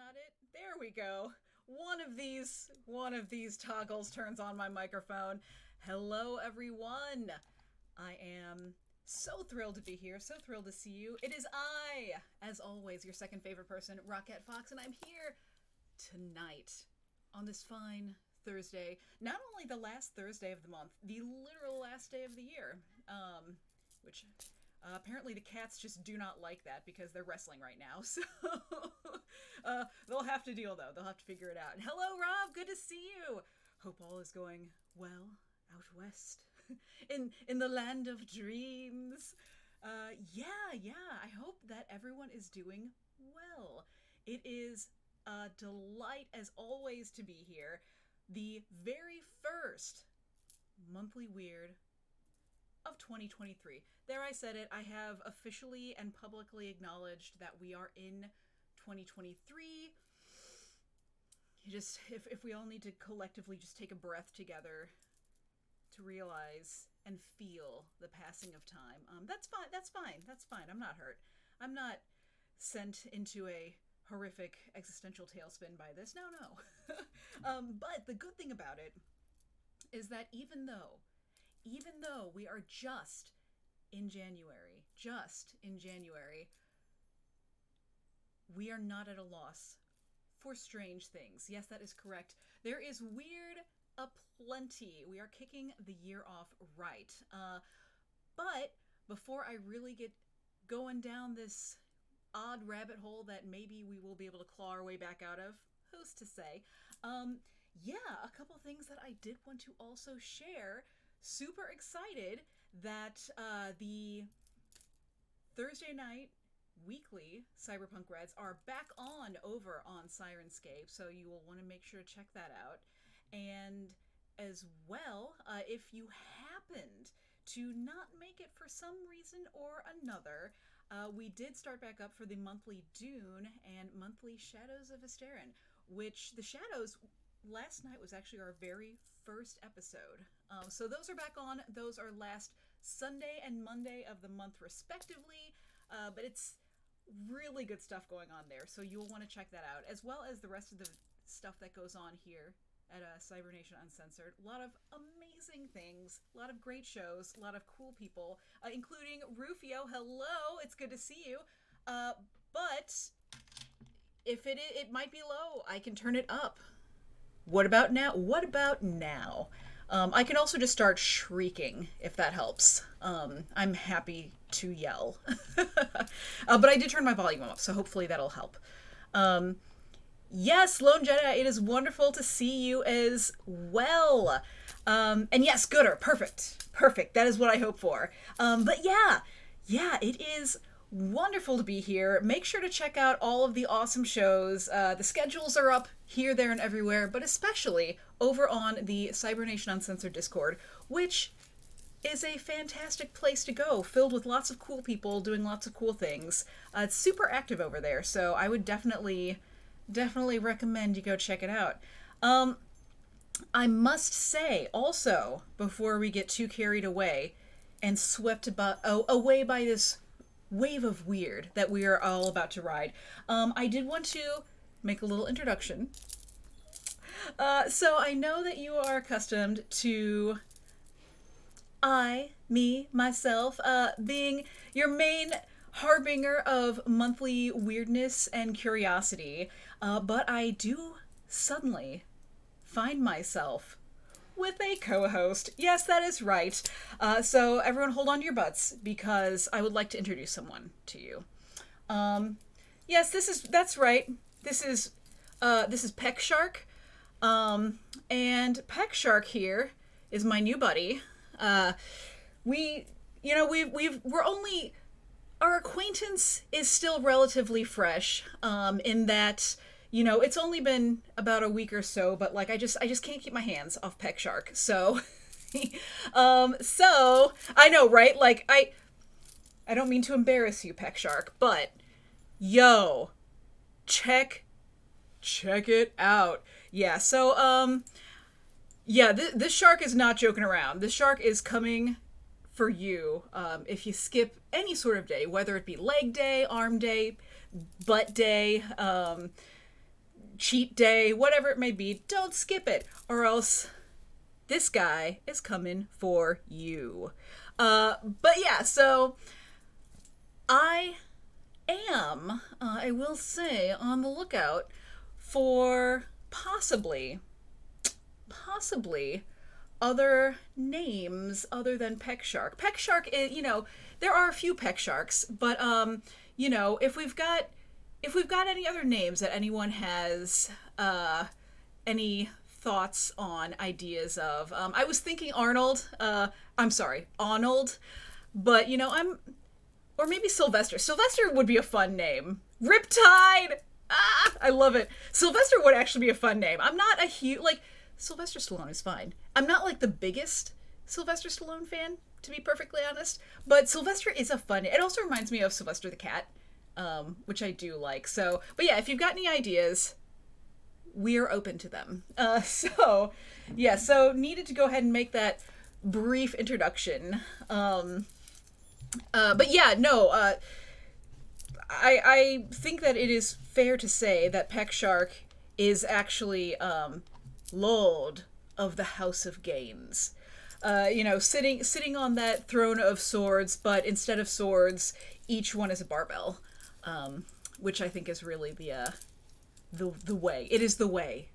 not it? There we go. One of these toggles turns on my microphone. Hello, everyone. I am so thrilled to be here, so thrilled to see you. It is I, as always, your second favorite person, Rockette Fox, and I'm here tonight on this fine Thursday. Not only the last Thursday of the month, the literal last day of the year, which apparently the cats just do not like that because they're wrestling right now. So they'll have to deal, though. They'll have to figure it out. Hello, Rob. Good to see you. Hope all is going well out west in the land of dreams. Yeah. I hope that everyone is doing well. It is a delight, as always, to be here. The very first monthly weird of 2023. There, I said it. I have officially and publicly acknowledged that we are in 2023. If we all need to collectively just take a breath together to realize and feel the passing of time. That's fine. I'm not hurt. I'm not sent into a horrific existential tailspin by this. No. But the good thing about it is that even though we are just in January, we are not at a loss for strange things. Yes, that is correct. There is weird aplenty. We are kicking the year off right. But before I really get going down this odd rabbit hole that maybe we will be able to claw our way back out of, who's to say? A couple things that I did want to also share. Super excited that the Thursday night weekly Cyberpunk Reds are back on over on Sirenscape, so you will want to make sure to check that out. And as well, if you happened to not make it for some reason or another, we did start back up for the monthly Dune and monthly Shadows of Asterin, which the Shadows last night was actually our very first episode. So those are back on. Those are last Sunday and Monday of the month respectively, but it's really good stuff going on there, so you'll want to check that out, as well as the rest of the stuff that goes on here at Cybernation Uncensored. A lot of amazing things, a lot of great shows, a lot of cool people, including Rufio. Hello, it's good to see you. But if it might be low, I can turn it up. What about now? I can also just start shrieking, if that helps. I'm happy to yell. But I did turn my volume up, so hopefully that'll help. Yes, Lone Jedi, it is wonderful to see you as well. And yes, Gooder, perfect. That is what I hope for. But yeah, it is wonderful to be here. Make sure to check out all of the awesome shows. The schedules are up here, there, and everywhere, but especially over on the Cybernation Uncensored Discord, which is a fantastic place to go, filled with lots of cool people doing lots of cool things. It's super active over there, so I would definitely recommend you go check it out. I must say, also, before we get too carried away and swept away by this wave of weird that we are all about to ride, I did want to make a little introduction. So I know that you are accustomed to myself, being your main harbinger of monthly weirdness and curiosity, but I do suddenly find myself with a co-host. Yes, that is right. So everyone hold on to your butts, because I would like to introduce someone to you. Yes, that's right. This is Peck Shark. And Peck Shark here is my new buddy. Our acquaintance is still relatively fresh, in that, it's only been about a week or so, but like, I just can't keep my hands off Peck Shark. So, so I know, right? Like, I don't mean to embarrass you, Peck Shark, but yo, check it out. Yeah. So, this shark is not joking around. This shark is coming for you if you skip any sort of day, whether it be leg day, arm day, butt day, cheat day, whatever it may be, don't skip it, or else this guy is coming for you. But yeah, so I am, I will say, on the lookout for possibly other names other than Peck Shark. Peck Shark is, there are a few Peck Sharks, but if we've got any other names that anyone has any thoughts on, ideas of, I was thinking Arnold. Arnold, but or maybe Sylvester. Sylvester would be a fun name. Riptide. I love it. Sylvester would actually be a fun name. I'm not a huge Sylvester Stallone is fine. I'm not the biggest Sylvester Stallone fan, to be perfectly honest, but Sylvester is a fun. It also reminds me of Sylvester the Cat, which I do like. So, but yeah, if you've got any ideas, we're open to them. So needed to go ahead and make that brief introduction. But yeah, no, I think that it is fair to say that Peck Shark is actually Lord of the House of Gains. Sitting on that throne of swords, but instead of swords, each one is a barbell, which I think is really the way. It is the way,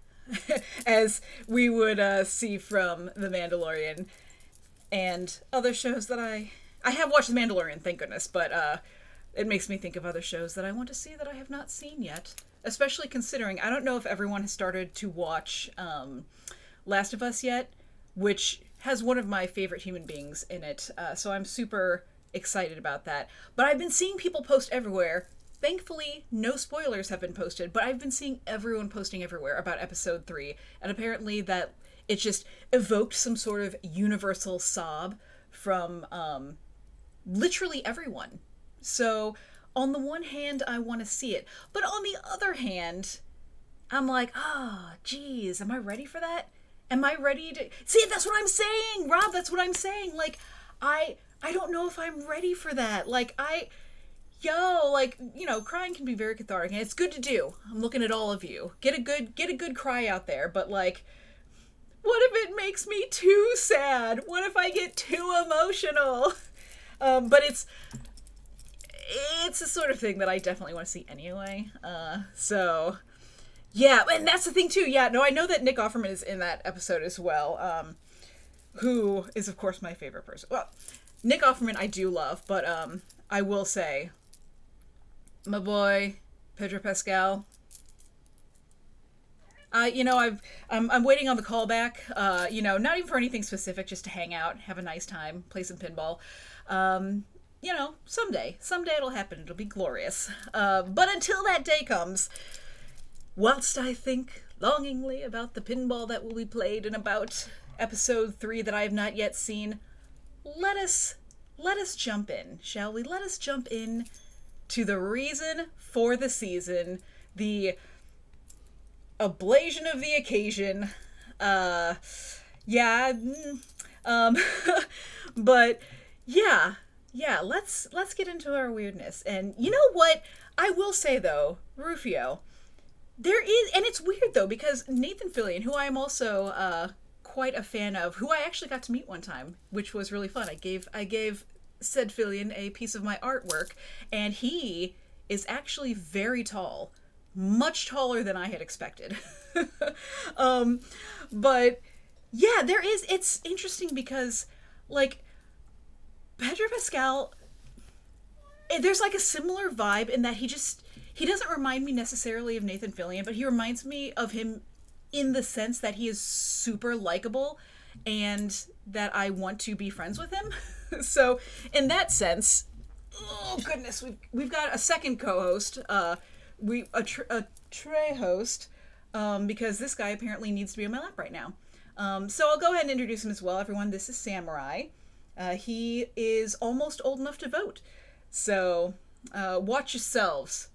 as we would see from The Mandalorian and other shows that I have watched The Mandalorian, thank goodness, but it makes me think of other shows that I want to see that I have not seen yet. Especially considering, I don't know if everyone has started to watch Last of Us yet, which has one of my favorite human beings in it. So I'm super excited about that. But I've been seeing people post everywhere. Thankfully, no spoilers have been posted, but I've been seeing everyone posting everywhere about episode 3. And apparently that it just evoked some sort of universal sob from literally everyone. So on the one hand, I want to see it. But on the other hand, I'm like, geez, am I ready for that? Am I ready to... See, that's what I'm saying, Rob, that's what I'm saying. I don't know if I'm ready for that. Crying can be very cathartic, and it's good to do. I'm looking at all of you. Get a good cry out there, but what if it makes me too sad? What if I get too emotional? But it's the sort of thing that I definitely want to see anyway. So, yeah, and that's the thing too. Yeah, no, I know that Nick Offerman is in that episode as well, who is, of course, my favorite person. Well, Nick Offerman I do love, but I will say, my boy, Pedro Pascal, I'm waiting on the callback, not even for anything specific, just to hang out, have a nice time, play some pinball. Someday it'll happen. It'll be glorious. But until that day comes, whilst I think longingly about the pinball that will be played in about episode 3 that I have not yet seen, let us jump in, shall we? Let us jump in to the reason for the season, the ablation of the occasion. But yeah, let's get into our weirdness. And you know what? I will say though, Rufio, there is, and it's weird though, because Nathan Fillion, who I am also quite a fan of, who I actually got to meet one time, which was really fun. I gave said Fillion a piece of my artwork, and he is actually very tall, much taller than I had expected. But yeah, it's interesting because Pedro Pascal, there's a similar vibe in that he doesn't remind me necessarily of Nathan Fillion, but he reminds me of him in the sense that he is super likable and that I want to be friends with him. So in that sense, oh goodness, we've got a second co-host, a tray host, because this guy apparently needs to be on my lap right now. So I'll go ahead and introduce him as well, everyone. This is Samurai. He is almost old enough to vote. So watch yourselves,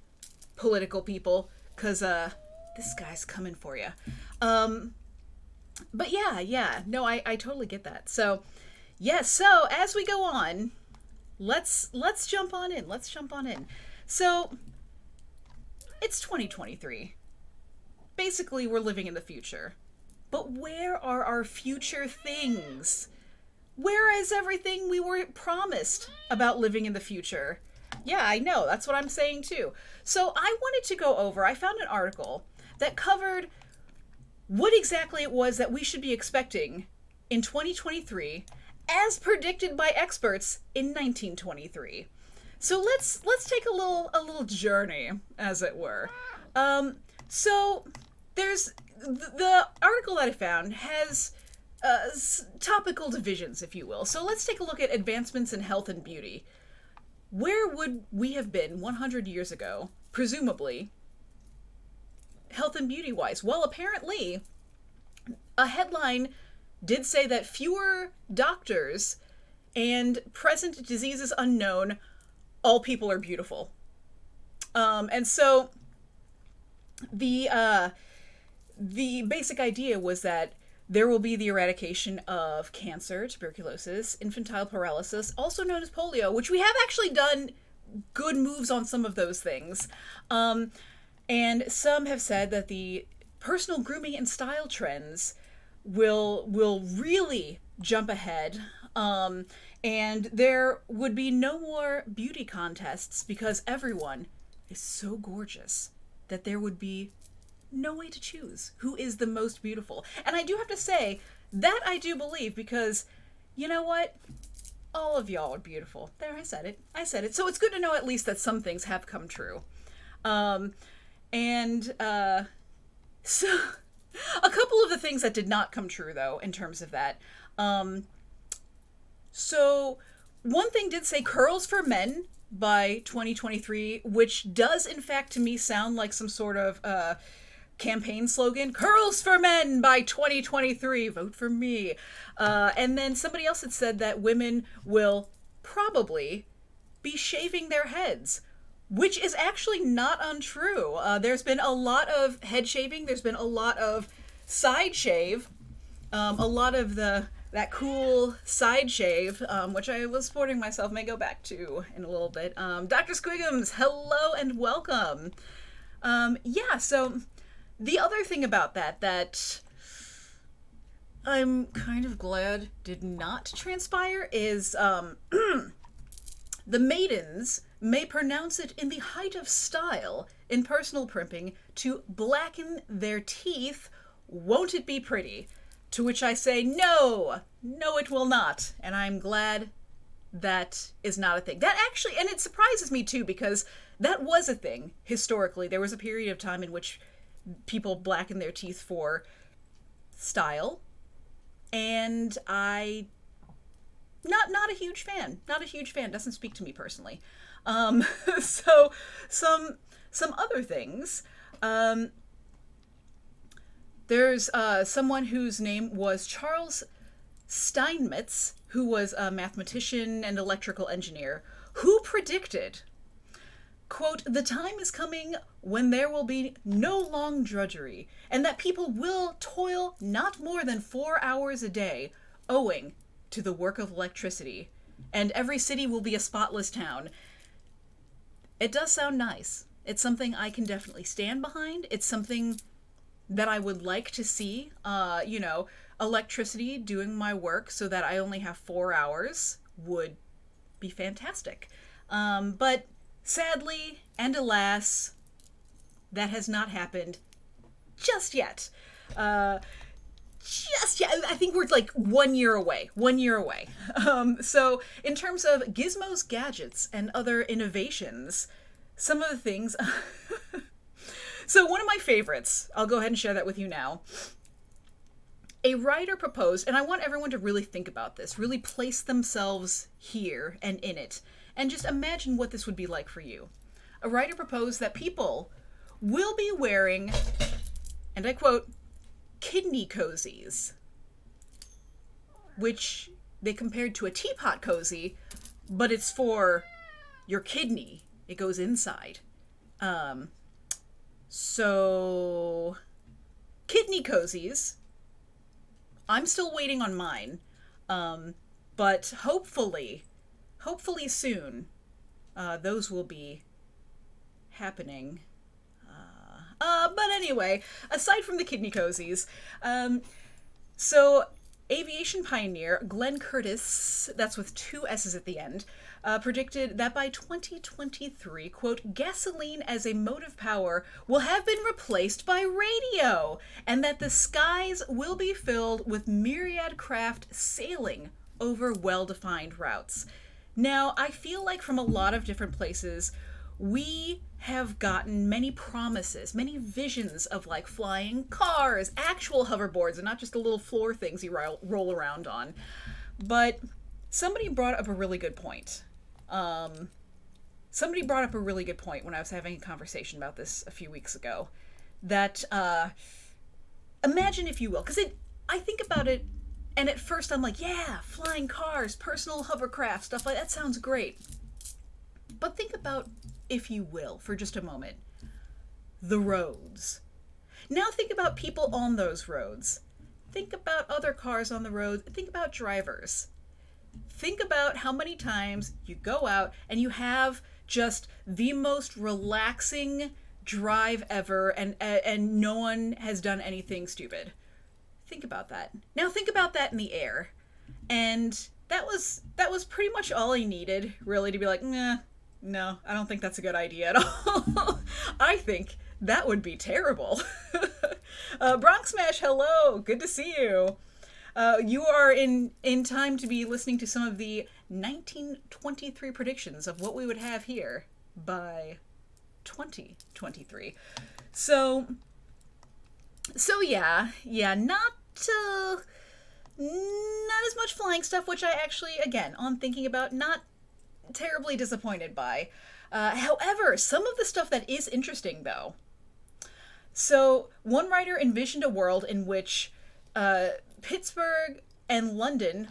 political people, because this guy's coming for you. But yeah, no, I totally get that. So yes, so as we go on, let's jump on in. So it's 2023. basically we're living in the future. But where are our future things? Where is everything we were promised about living in the future? Yeah, I know. That's what I'm saying too. So I wanted to go over, I found an article that covered what exactly it was that we should be expecting in 2023 as predicted by experts in 1923. So let's take a little journey, as it were. So there's the article that I found has topical divisions, if you will. So let's take a look at advancements in health and beauty. Where would we have been 100 years ago, presumably, health and beauty wise? Well, apparently, a headline did say that fewer doctors and present diseases unknown, all people are beautiful. And so the basic idea was that there will be the eradication of cancer, tuberculosis, infantile paralysis, also known as polio, which we have actually done good moves on some of those things. And some have said that the personal grooming and style trends will really jump ahead. And there would be no more beauty contests because everyone is so gorgeous that there would be no way to choose who is the most beautiful. And I do have to say, that I do believe, because you know what? All of y'all are beautiful. There, I said it. So it's good to know at least that some things have come true. So a couple of the things that did not come true, though, in terms of that. So one thing did say curls for men by 2023, which does, in fact, to me sound like some sort of campaign slogan. Curls for men by 2023. Vote for me. And then somebody else had said that women will probably be shaving their heads, which is actually not untrue. There's been a lot of head shaving. There's been a lot of side shave. A lot of that cool side shave, which I was sporting myself, may go back to in a little bit. Dr. Squiggums, hello and welcome. So the other thing about that I'm kind of glad did not transpire is the maidens may pronounce it in the height of style in personal primping to blacken their teeth. Won't it be pretty? To which I say, no, it will not. And I'm glad that is not a thing. That actually, and it surprises me too, because that was a thing historically. There was a period of time in which people blackened their teeth for style. And not a huge fan. Doesn't speak to me personally. So some other things. There's someone whose name was Charles Steinmetz, who was a mathematician and electrical engineer, who predicted, quote, "The time is coming when there will be no long drudgery, and that people will toil not more than 4 hours a day, owing to the work of electricity, and every city will be a spotless town." It does sound nice. It's something I can definitely stand behind. It's something that I would like to see, electricity doing my work so that I only have 4 hours would be fantastic. But sadly, and alas, that has not happened just yet. I think we're like 1 year away. So in terms of gizmos, gadgets, and other innovations, some of the things... So one of my favorites, I'll go ahead and share that with you now. A writer proposed, and I want everyone to really think about this, really place themselves here and in it, and just imagine what this would be like for you. A writer proposed that people will be wearing, and I quote, kidney cozies, which they compared to a teapot cozy, but it's for your kidney. It goes inside. So, kidney cozies. I'm still waiting on mine, but hopefully soon, those will be happening. But anyway, aside from the kidney cozies, so aviation pioneer Glenn Curtis, that's with 2 S's at the end, predicted that by 2023, quote, gasoline as a mode of power will have been replaced by radio, and that the skies will be filled with myriad craft sailing over well-defined routes. Now, I feel like from a lot of different places, we have gotten many promises, many visions of like flying cars, actual hoverboards, and not just the little floor things you roll around on. But somebody brought up a really good point. Somebody brought up a really good point when I was having a conversation about this a few weeks ago. That, imagine if you will, because I think about it, and at first I'm like, yeah, flying cars, personal hovercraft, stuff like that sounds great. But think about, if you will, for just a moment, the roads. Now think about people on those roads. Think about other cars on the road. Think about drivers. Think about how many times you go out and you have just the most relaxing drive ever, and no one has done anything stupid. Think about that. Now think about that in the air. And that was pretty much all I needed, really, to be like, nah, no, I don't think that's a good idea at all. I think that would be terrible. Bronx Smash, hello. Good to see you. You are in time to be listening to some of the 1923 predictions of what we would have here by 2023. So yeah, not as much flying stuff, which I actually, again, on thinking about, not terribly disappointed by. However, some of the stuff that is interesting, though. So, one writer envisioned a world in which Pittsburgh and London,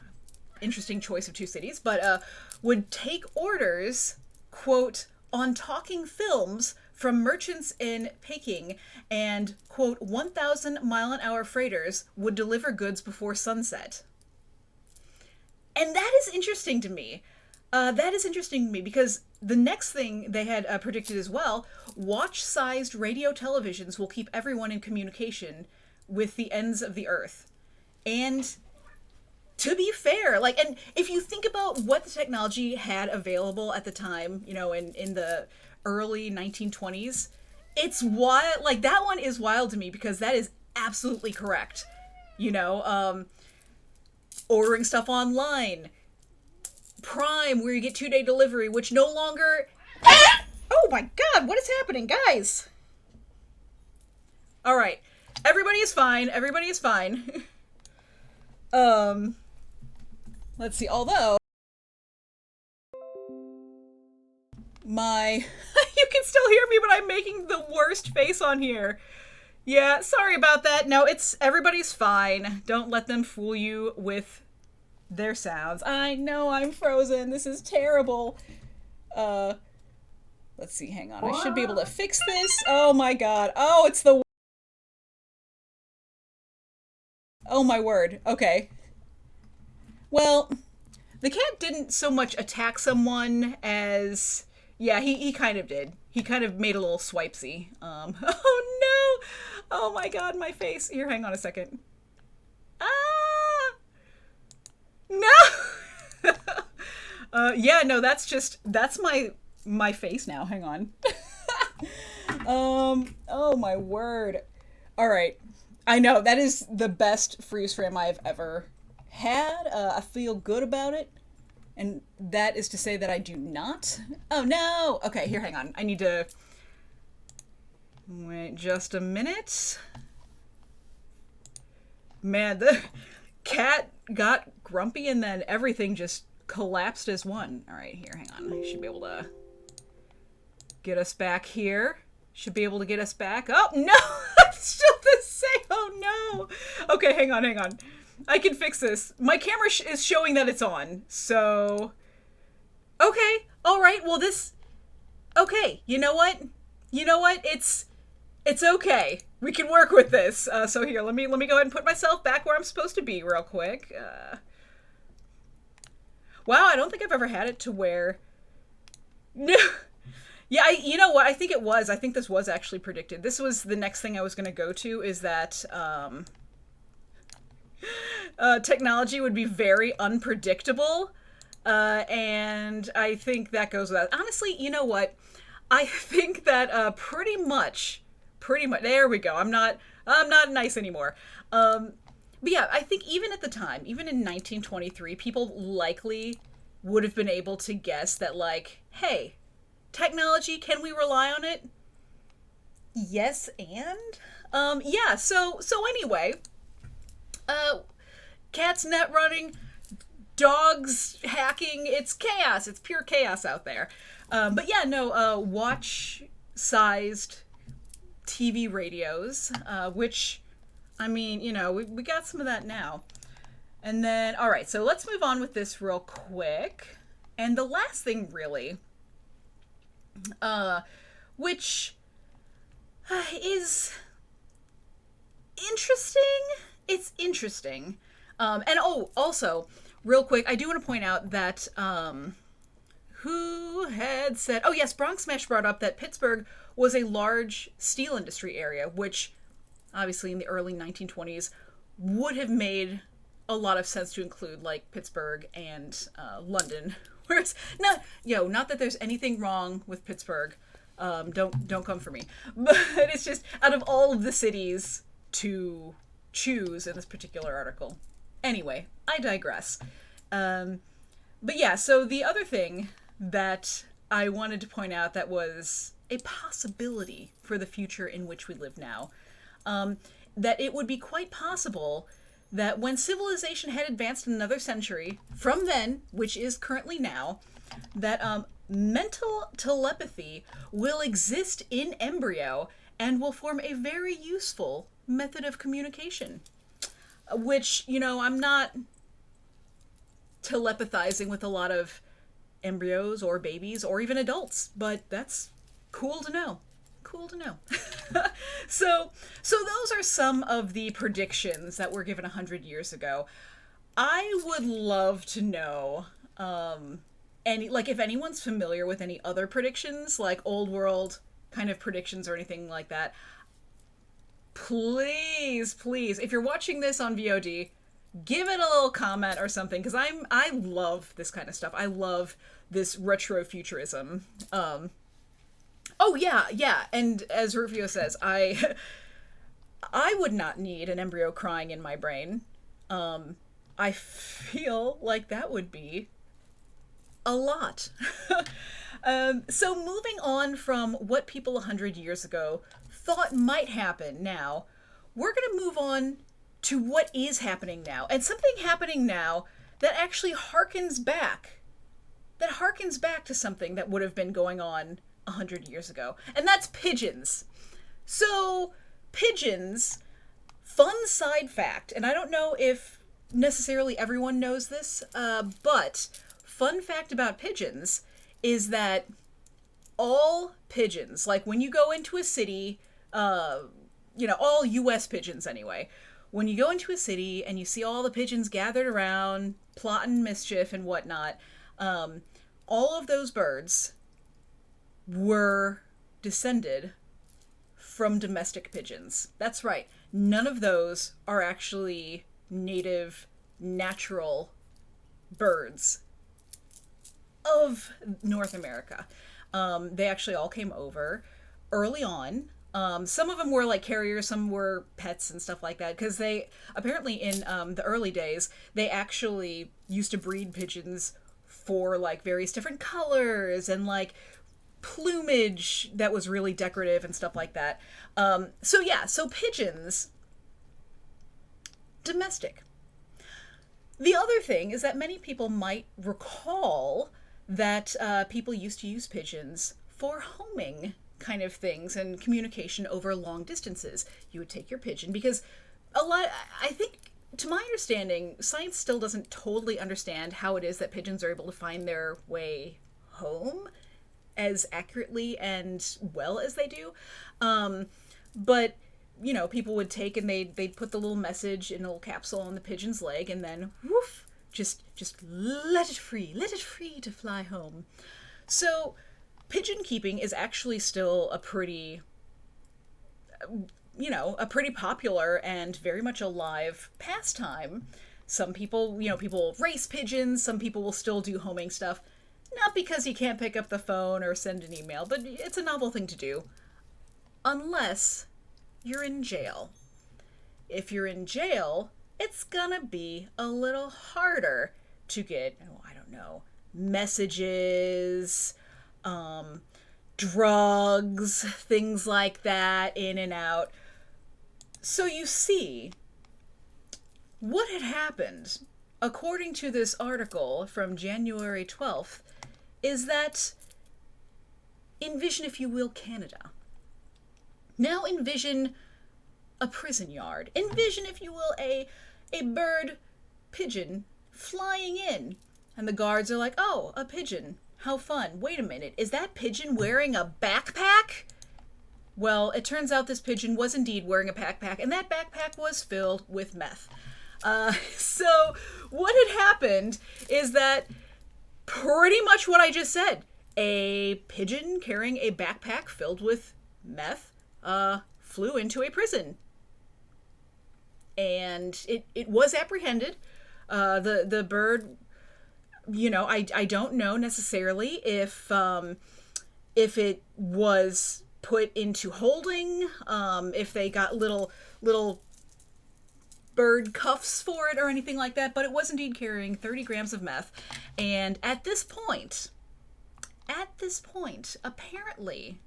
interesting choice of 2 cities, but would take orders, quote, on talking films from merchants in Peking, and, quote, 1,000-mile-an-hour freighters would deliver goods before sunset. And that is interesting to me. Because the next thing they had predicted as well, watch-sized radio televisions will keep everyone in communication with the ends of the earth. And to be fair, like, and if you think about what the technology had available at the time, you know, in the early 1920s, it's wild. Like, that one is wild to me because that is absolutely correct. You know, ordering stuff online, Prime, where you get 2-day delivery, which no longer... Oh my god, what is happening, guys? Alright, everybody is fine, let's see, although... You can still hear me, but I'm making the worst face on here. Yeah, sorry about that. No, everybody's fine. Don't let them fool you with their sounds. I know I'm frozen. This is terrible. Let's see. Hang on. I should be able to fix this. Oh my god. Oh, it's the... Oh my word. Okay. Well, the cat didn't so much attack someone as... Yeah, he kind of did. He kind of made a little swipesy. Oh no! Oh my god, my face. Here, hang on a second. Ah! No! Yeah, no, that's my face now. Hang on. Oh my word. All right. I know, that is the best freeze frame I've ever had. I feel good about it. And that is to say that I do not. Oh no! Okay, here, hang on. I need to... Wait just a minute. Man, the cat got grumpy and then everything just collapsed as one. Alright, here, hang on. I should be able to get us back here. Should be able to get us back. Oh, no! It's still the same! Oh, no! Okay, hang on. I can fix this. My camera is showing that it's on, so... Okay, alright, well this... Okay, you know what? It's okay. We can work with this. So here, let me go ahead and put myself back where I'm supposed to be real quick. Wow, I don't think I've ever had it to where... No. Yeah, you know what? I think it was. I think this was actually predicted. This was the next thing I was going to go to is that technology would be very unpredictable. And I think that goes without. Honestly, you know what? I think that pretty much. There we go. I'm not nice anymore. But yeah, I think even at the time, even in 1923, people likely would have been able to guess that, like, hey, technology, can we rely on it? Yes, and yeah. So anyway, uh, cats net running, dogs hacking. It's chaos. It's pure chaos out there. But yeah, no. Watch-sized TV radios, which, I mean, you know, we got some of that now. And then, all right, so let's move on with this real quick. And the last thing, really, which is interesting. It's interesting. And oh, also, real quick, I do want to point out that who had said, oh, yes, Bronx Smash brought up that Pittsburgh was a large steel industry area, which obviously in the early 1920s would have made a lot of sense to include like Pittsburgh and London. Whereas, not that there's anything wrong with Pittsburgh. Don't come for me. But it's just out of all of the cities to choose in this particular article. Anyway, I digress. But yeah, so the other thing that I wanted to point out that was a possibility for the future in which we live now, that it would be quite possible that when civilization had advanced another century from then, which is currently now, that mental telepathy will exist in embryo and will form a very useful method of communication. Which, I'm not telepathizing with a lot of embryos or babies or even adults, but that's cool to know. Cool to know. So those are some of the predictions that were given 100 years ago. I would love to know if anyone's familiar with any other predictions, like old world kind of predictions or anything like that. Please, if you're watching this on VOD, give it a little comment or something, because I love this kind of stuff. I love this retro futurism. Oh yeah, and as Rufio says, I would not need an embryo crying in my brain. I feel like that would be a lot. So moving on from what people 100 years ago thought might happen now, we're going to move on to what is happening now. And something happening now that actually harkens back to something that would have been going on 100 years ago. And that's pigeons. So, pigeons, fun side fact, and I don't know if necessarily everyone knows this, but fun fact about pigeons is that all pigeons, like when you go into a city, all U.S. pigeons anyway, when you go into a city and you see all the pigeons gathered around, plotting mischief and whatnot, all of those birds were descended from domestic pigeons. That's right. None of those are actually native, natural birds of North America. They actually all came over early on. Some of them were like carriers, some were pets and stuff like that, because they apparently in the early days they actually used to breed pigeons for like various different colors and like plumage that was really decorative and stuff like that. So pigeons, domestic. The other thing is that many people might recall that people used to use pigeons for homing kind of things and communication over long distances. You would take your pigeon because I think, to my understanding, science still doesn't totally understand how it is that pigeons are able to find their way home as accurately and well as they do. But people would take and they'd put the little message in a little capsule on the pigeon's leg, and then woof, just let it free to fly home. So pigeon keeping is actually still a pretty, a pretty popular and very much alive pastime. Some people, people race pigeons, some people will still do homing stuff. Not because you can't pick up the phone or send an email, but it's a novel thing to do. Unless you're in jail. If you're in jail, it's gonna be a little harder to get, I don't know, messages, drugs, things like that in and out. So you see, what had happened, according to this article from January 12th, is that envision, if you will, Canada. Now envision a prison yard. Envision, if you will, a bird pigeon flying in. And the guards are like, oh, a pigeon. How fun. Wait a minute. Is that pigeon wearing a backpack? Well, it turns out this pigeon was indeed wearing a backpack, and that backpack was filled with meth. So what had happened is that pretty much what I just said. A pigeon carrying a backpack filled with meth flew into a prison. And it was apprehended. The bird, I don't know necessarily if it was put into holding, if they got little bird cuffs for it or anything like that, but it was indeed carrying 30 grams of meth. And at this point, apparently,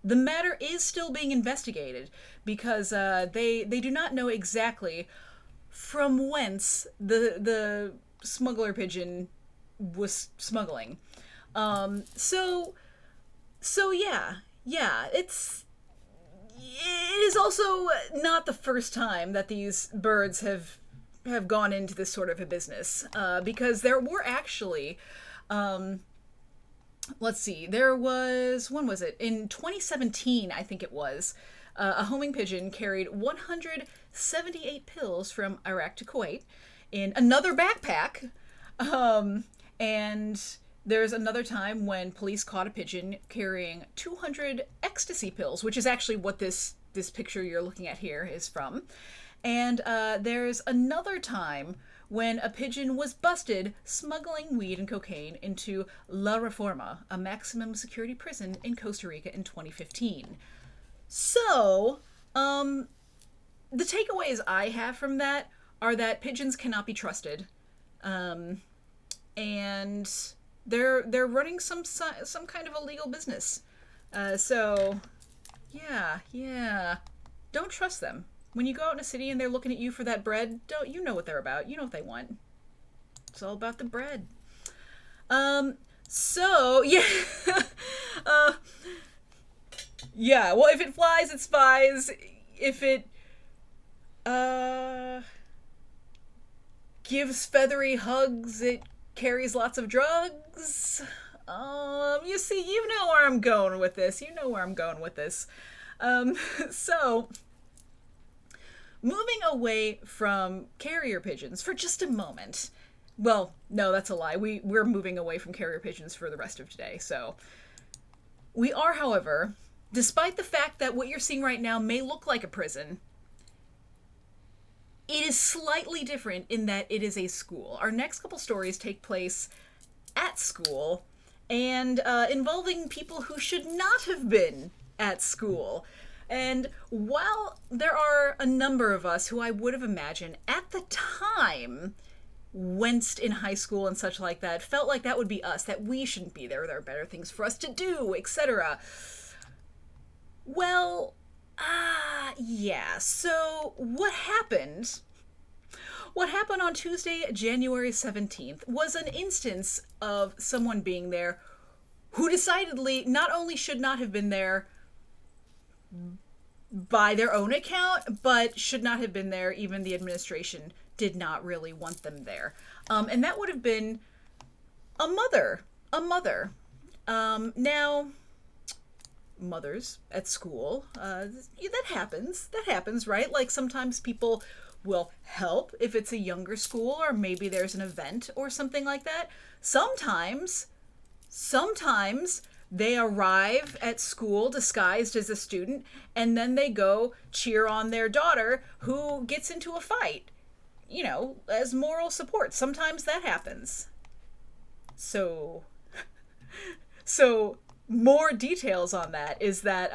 the matter is still being investigated because they do not know exactly from whence the smuggler pigeon was smuggling. So yeah, it is also not the first time that these birds have gone into this sort of a business, because there were actually, let's see, there was, when was it? In 2017, I think it was, a homing pigeon carried 178 pills from Iraq to Kuwait in another backpack, and there's another time when police caught a pigeon carrying 200 ecstasy pills, which is actually what this picture you're looking at here is from. And there's another time when a pigeon was busted smuggling weed and cocaine into La Reforma, a maximum security prison in Costa Rica in 2015. So, the takeaways I have from that are that pigeons cannot be trusted. And they're running some kind of illegal business. So yeah. Don't trust them. When you go out in a city and they're looking at you for that bread, you know what they're about. You know what they want. It's all about the bread. So yeah. Yeah, well, if it flies, it spies. If it gives feathery hugs, it carries lots of drugs. You see, you know where I'm going with this. So, moving away from carrier pigeons for just a moment. Well, no, that's a lie. We're moving away from carrier pigeons for the rest of today. So, we are, however, despite the fact that what you're seeing right now may look like a prison, it is slightly different in that it is a school. Our next couple stories take place at school and involving people who should not have been at school. And while there are a number of us who I would have imagined at the time winced in high school and such like that, felt like that would be us, that we shouldn't be there, there are better things for us to do, etc. Well, yeah, so what happened on Tuesday, January 17th, was an instance of someone being there who decidedly not only should not have been there by their own account, but should not have been there. Even the administration did not really want them there. And that would have been a mother. Now, mothers at school, that happens, right? Like sometimes people will help if it's a younger school or maybe there's an event or something like that. Sometimes they arrive at school disguised as a student, and then they go cheer on their daughter who gets into a fight, as moral support. Sometimes that happens. So more details on that is that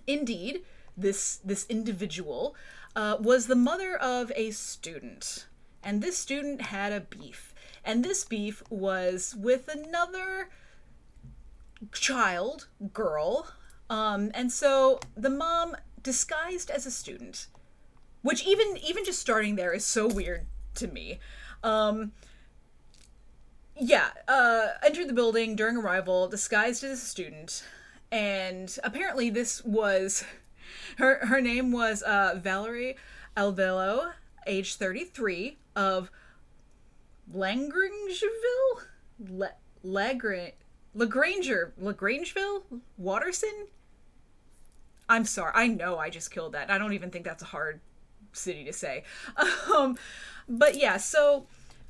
indeed this individual was the mother of a student, and this student had a beef, and this beef was with another girl, and so the mom, disguised as a student, which even just starting there is so weird to me. Entered the building during arrival, disguised as a student, and apparently this was her name was Valerie Alvelo, age 33, of Lagrangeville, Lagrangeville, Waterson. I'm sorry, I know I just killed that. I don't even think that's a hard city to say. But yeah, so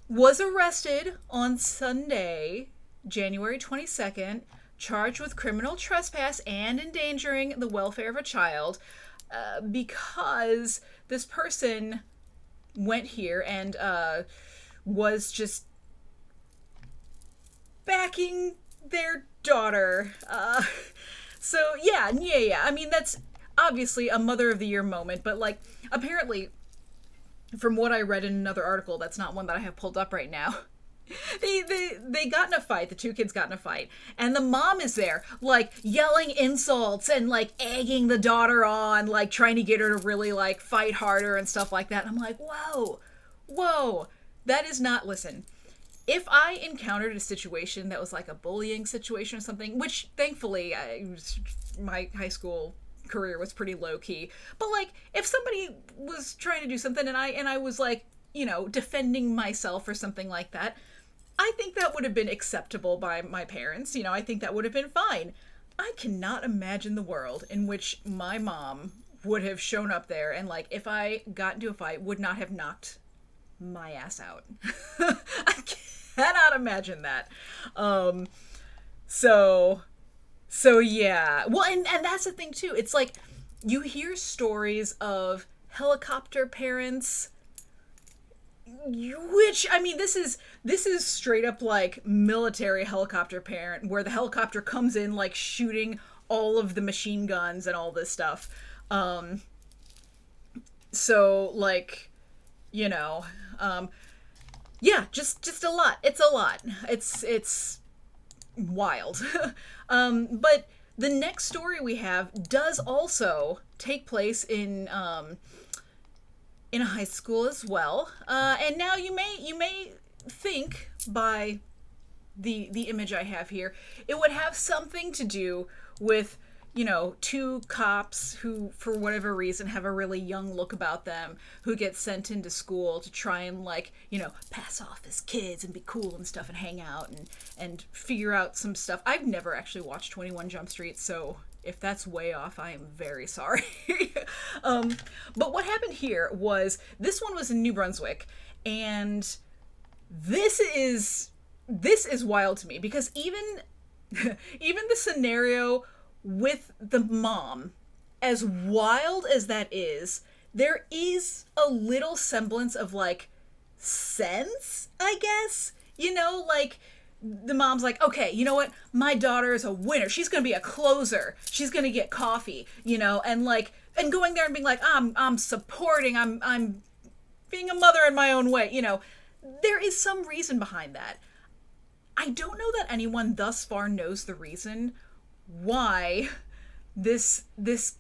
was arrested on Sunday, January 22nd, charged with criminal trespass and endangering the welfare of a child, because this person went here and was just backing their daughter. So yeah. I mean, that's obviously a Mother of the Year moment, but like, apparently, from what I read in another article, that's not one that I have pulled up right now, they got in a fight. The two kids got in a fight, and the mom is there, like, yelling insults and like egging the daughter on, like trying to get her to really like fight harder and stuff like that. And I'm like, whoa, that is not, listen, if I encountered a situation that was like a bullying situation or something, which thankfully my high school career was pretty low key, but like if somebody was trying to do something and I was like, defending myself or something like that, I think that would have been acceptable by my parents. I think that would have been fine. I cannot imagine the world in which my mom would have shown up there and, like, if I got into a fight, would not have knocked my ass out. I cannot imagine that. So yeah. Well, and that's the thing too. It's like you hear stories of helicopter parents, which, I mean, this is straight up like military helicopter parent, where the helicopter comes in like shooting all of the machine guns and all this stuff. So like, yeah, just a lot. It's a lot. It's wild. But the next story we have does also take place in a high school as well. And now you may think by the image I have here, it would have something to do with, two cops who, for whatever reason, have a really young look about them, who get sent into school to try and, like, pass off as kids and be cool and stuff and hang out and figure out some stuff. I've never actually watched 21 Jump Street, so if that's way off, I am very sorry. But what happened here was, this one was in New Brunswick, and this is wild to me, because even the scenario with the mom, as wild as that is, there is a little semblance of, like, sense, I guess. Like, the mom's like, okay, you know what? My daughter is a winner. She's going to be a closer. She's going to get coffee, and like, and going there and being like, I'm supporting, I'm being a mother in my own way, There is some reason behind that. I don't know that anyone thus far knows the reason why this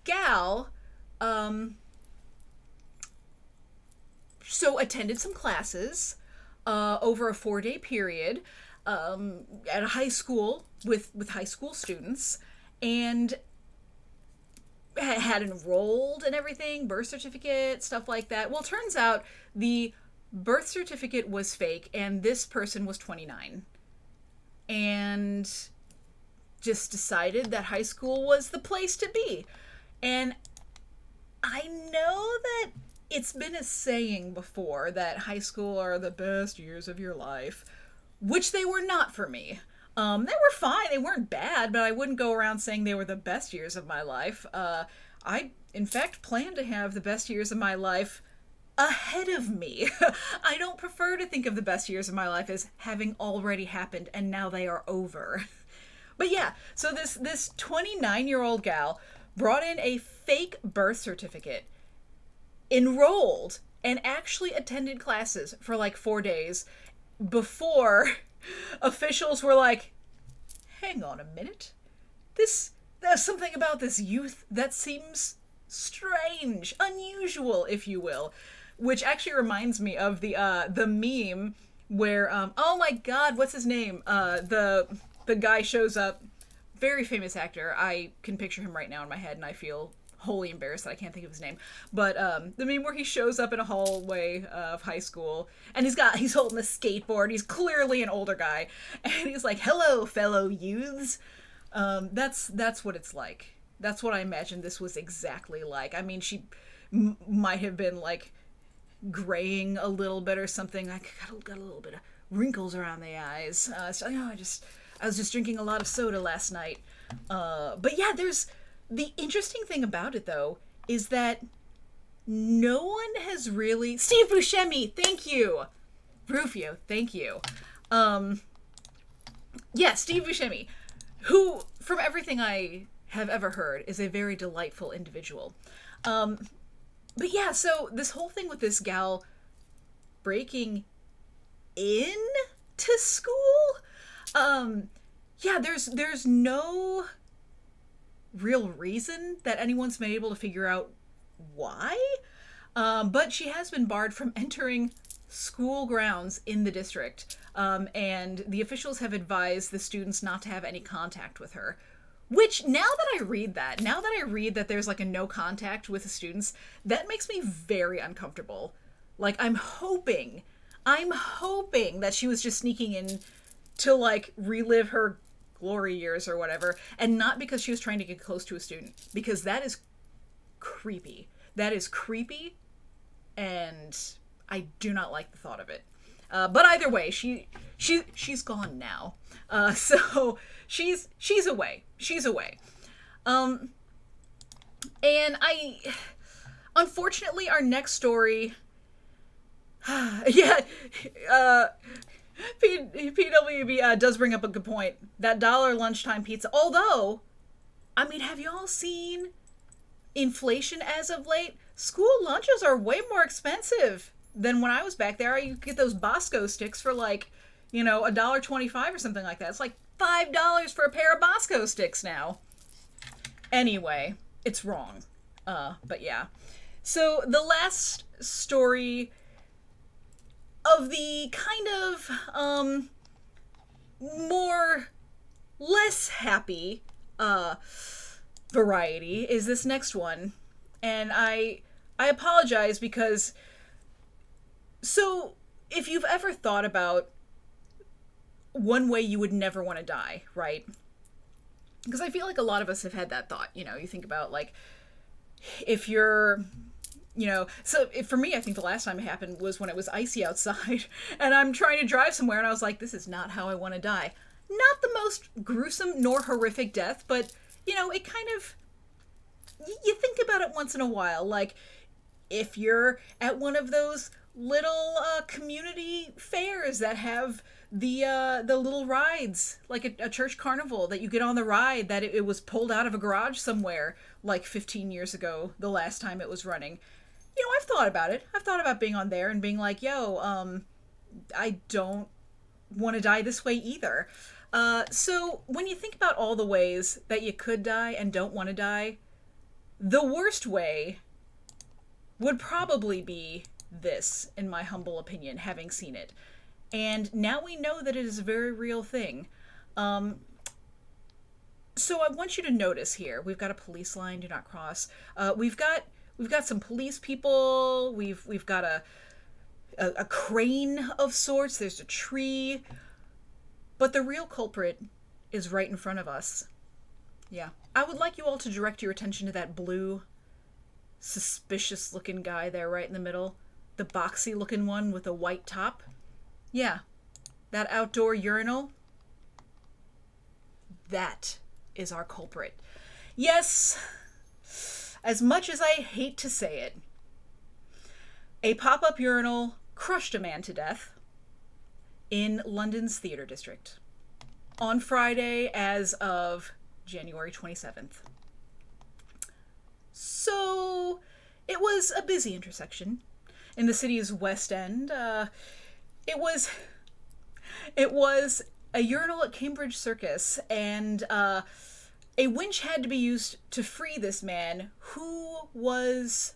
gal so attended some classes over a 4-day period at a high school with high school students, and had enrolled and everything, birth certificate, stuff like that. Well, turns out the birth certificate was fake, and this person was 29 and just decided that high school was the place to be. And I know that it's been a saying before that high school are the best years of your life, which they were not for me. They were fine. They weren't bad, but I wouldn't go around saying they were the best years of my life. I, in fact, plan to have the best years of my life ahead of me. I don't prefer to think of the best years of my life as having already happened and now they are over. But yeah, so this 29-year-old gal brought in a fake birth certificate, enrolled, and actually attended classes for like 4 days before officials were like, hang on a minute. There's something about this youth that seems strange, unusual, if you will. Which actually reminds me of the meme where oh my god, what's his name? The guy shows up, very famous actor. I can picture him right now in my head, and I feel wholly embarrassed that I can't think of his name. But the meme where he shows up in a hallway of high school, and he's holding a skateboard. He's clearly an older guy, and he's like, "Hello, fellow youths." That's what it's like. That's what I imagine this was exactly like. I mean, she might have been like graying a little bit or something. I got a little bit of wrinkles around the eyes. So I was just drinking a lot of soda last night. But yeah, there's the interesting thing about it though is that no one has really Steve Buscemi, thank you. Rufio, thank you. Yeah, Steve Buscemi, who from everything I have ever heard is a very delightful individual. But yeah, so this whole thing with this gal breaking into school, yeah, there's no real reason that anyone's been able to figure out why, but she has been barred from entering school grounds in the district, and the officials have advised the students not to have any contact with her. Which, now that I read that there's like a no contact with the students, that makes me very uncomfortable. Like, I'm hoping that she was just sneaking in to like relive her glory years or whatever, and not because she was trying to get close to a student, because that is creepy. That is creepy, and I do not like the thought of it. But either way, she's gone now. So she's away. She's away. And unfortunately, our next story, yeah, PWB does bring up a good point. That $1 lunchtime pizza. Although, I mean, have y'all seen inflation as of late? School lunches are way more expensive than when I was back there. You get those Bosco sticks for like, $1.25 or something like that. It's like $5 for a pair of Bosco sticks now. Anyway, it's wrong. But yeah. So the last story of the kind of more less happy variety is this next one. And I apologize because, so if you've ever thought about one way you would never want to die, right? Because I feel like a lot of us have had that thought. You think about like, if you're, so for me, I think the last time it happened was when it was icy outside and I'm trying to drive somewhere and I was like, this is not how I want to die. Not the most gruesome nor horrific death, but it kind of, you think about it once in a while. Like, if you're at one of those little community fairs that have the little rides, like a church carnival, that you get on the ride that it was pulled out of a garage somewhere like 15 years ago, the last time it was running. I've thought about it. I've thought about being on there and being like, yo, I don't want to die this way either. So when you think about all the ways that you could die and don't want to die, the worst way would probably be this, in my humble opinion, having seen it. And now we know that it is a very real thing. So I want you to notice here, we've got a police line, do not cross. We've got some police people. We've got a crane of sorts. There's a tree. But the real culprit is right in front of us. Yeah. I would like you all to direct your attention to that blue, suspicious looking guy there right in the middle. The boxy looking one with a white top. Yeah. That outdoor urinal. That is our culprit. Yes, as much as I hate to say it, a pop-up urinal crushed a man to death in London's Theatre District on Friday as of January 27th. So, it was a busy intersection in the city's West End. It was a urinal at Cambridge Circus, and a winch had to be used to free this man who was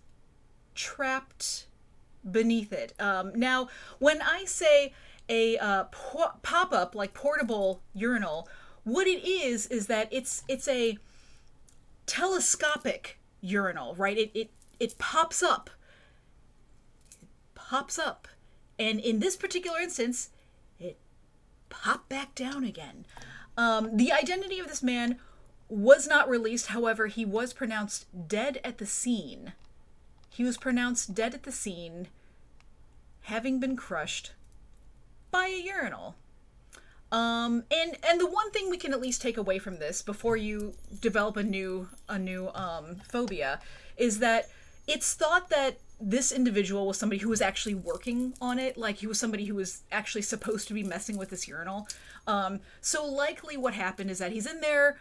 trapped beneath it. Now, when I say a pop-up, like portable urinal, what it is that it's a telescopic urinal, right? It pops up. And in this particular instance, it popped back down again. The identity of this man was not released. However, he was pronounced dead at the scene. Having been crushed by a urinal. And the one thing we can at least take away from this before you develop a new phobia is that it's thought that this individual was somebody who was actually working on it, like he was somebody who was actually supposed to be messing with this urinal. So likely what happened is that he's in there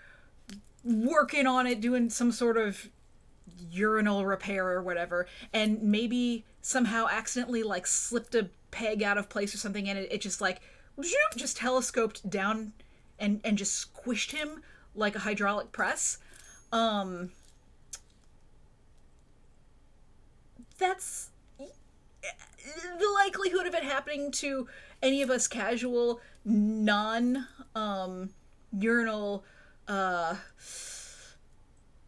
working on it, doing some sort of urinal repair or whatever, and maybe somehow accidentally like slipped a peg out of place or something, and it just like just telescoped down and just squished him like a hydraulic press. That's the likelihood of it happening to any of us casual non-urinal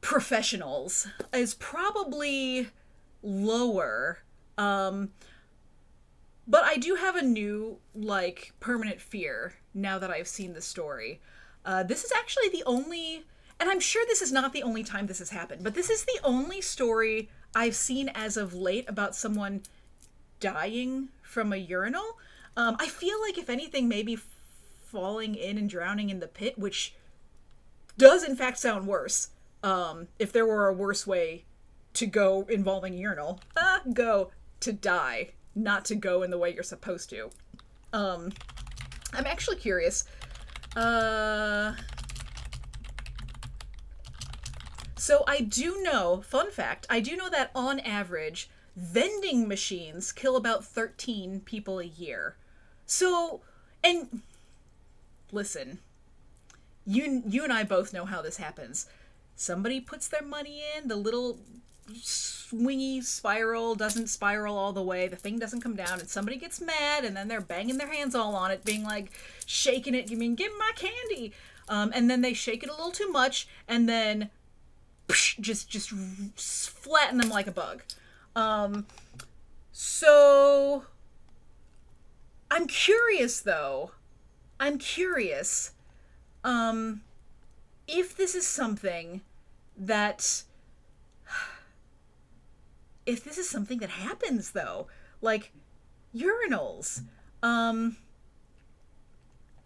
professionals is probably lower. But I do have a new, like, permanent fear now that I've seen this story. This is actually the only, and I'm sure this is not the only time this has happened, but this is the only story I've seen as of late about someone dying from a urinal. I feel like, if anything, maybe falling in and drowning in the pit, which does in fact sound worse. If there were a worse way to go involving a urinal, go to die, not to go in the way you're supposed to. I'm actually curious. So I do know, fun fact, I do know that on average, vending machines kill about 13 people a year. So, and listen, you and I both know how this happens. Somebody puts their money in, the little swingy spiral doesn't spiral all the way, the thing doesn't come down, and somebody gets mad, and then they're banging their hands all on it, being like, shaking it, you mean, give me my candy. And then they shake it a little too much, and then just flatten them like a bug. So I'm curious though. If this is something that happens though, like urinals.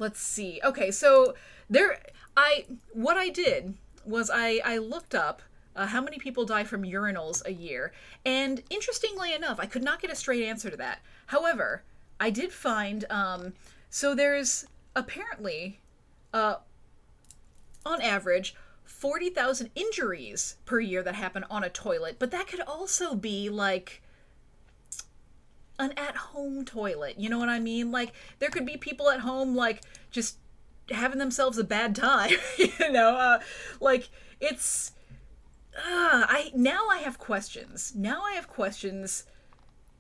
Let's see. Okay, so what I did was I looked up how many people die from urinals a year, and interestingly enough, I could not get a straight answer to that. However, I did find, so there's apparently, on average, 40,000 injuries per year that happen on a toilet, but that could also be like an at-home toilet, you know what I mean? Like, there could be people at home, like, just having themselves a bad time, you know? Like, it's, now I have questions. Now I have questions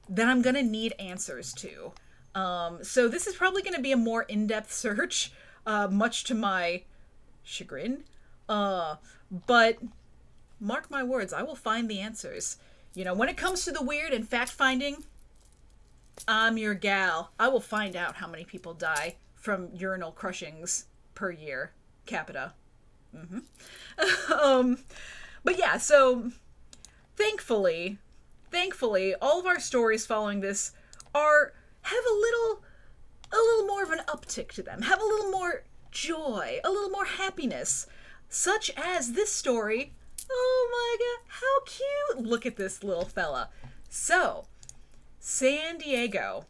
that I'm gonna need answers to. So this is probably gonna be a more in-depth search, much to my chagrin. But mark my words, I will find the answers. You know, when it comes to the weird and fact-finding, I'm your gal. I will find out how many people die from urinal crushings per year, capita. But yeah, so thankfully, all of our stories following this have a little more of an uptick to them, have a little more joy, a little more happiness, such as this story. Oh my god, how cute! Look at this little fella. So, San Diego.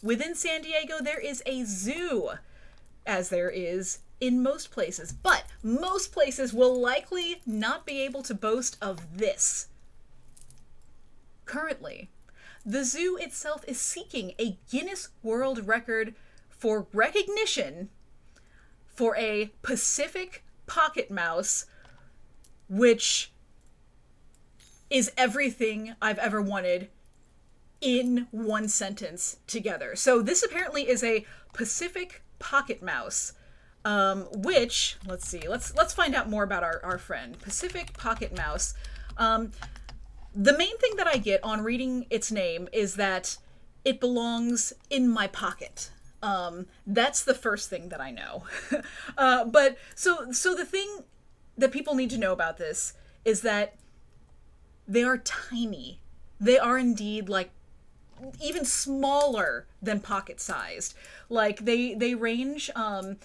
Within San Diego, there is a zoo, as there is in most places. But most places will likely not be able to boast of this. Currently, the zoo itself is seeking a Guinness World Record for recognition for a Pacific pocket mouse, which is everything I've ever wanted in one sentence together. So this apparently is a Pacific pocket mouse, which, let's see, let's find out more about our friend. Pacific pocket mouse. The main thing that I get on reading its name is that it belongs in my pocket. That's the first thing that I know. But so the thing that people need to know about this is that they are tiny. They are indeed like even smaller than pocket sized. Like they range from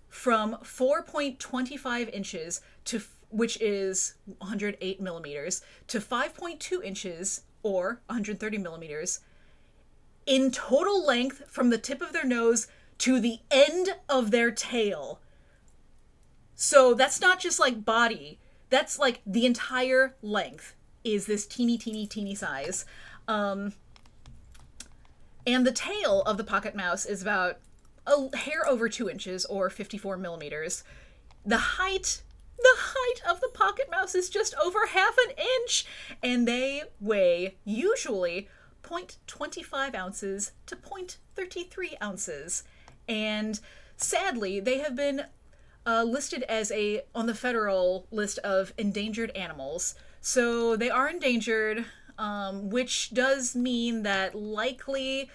4.25 inches to, which is 108 millimeters, to 5.2 inches or 130 millimeters in total length from the tip of their nose to the end of their tail. So that's not just like body, that's like the entire length is this teeny size. And the tail of the pocket mouse is about a hair over 2 inches or 54 millimeters. The height of the pocket mouse is just over half an inch, and they weigh usually 0.25 ounces to 0.33 ounces. And sadly, they have been listed as on the federal list of endangered animals. So they are endangered, which does mean that likely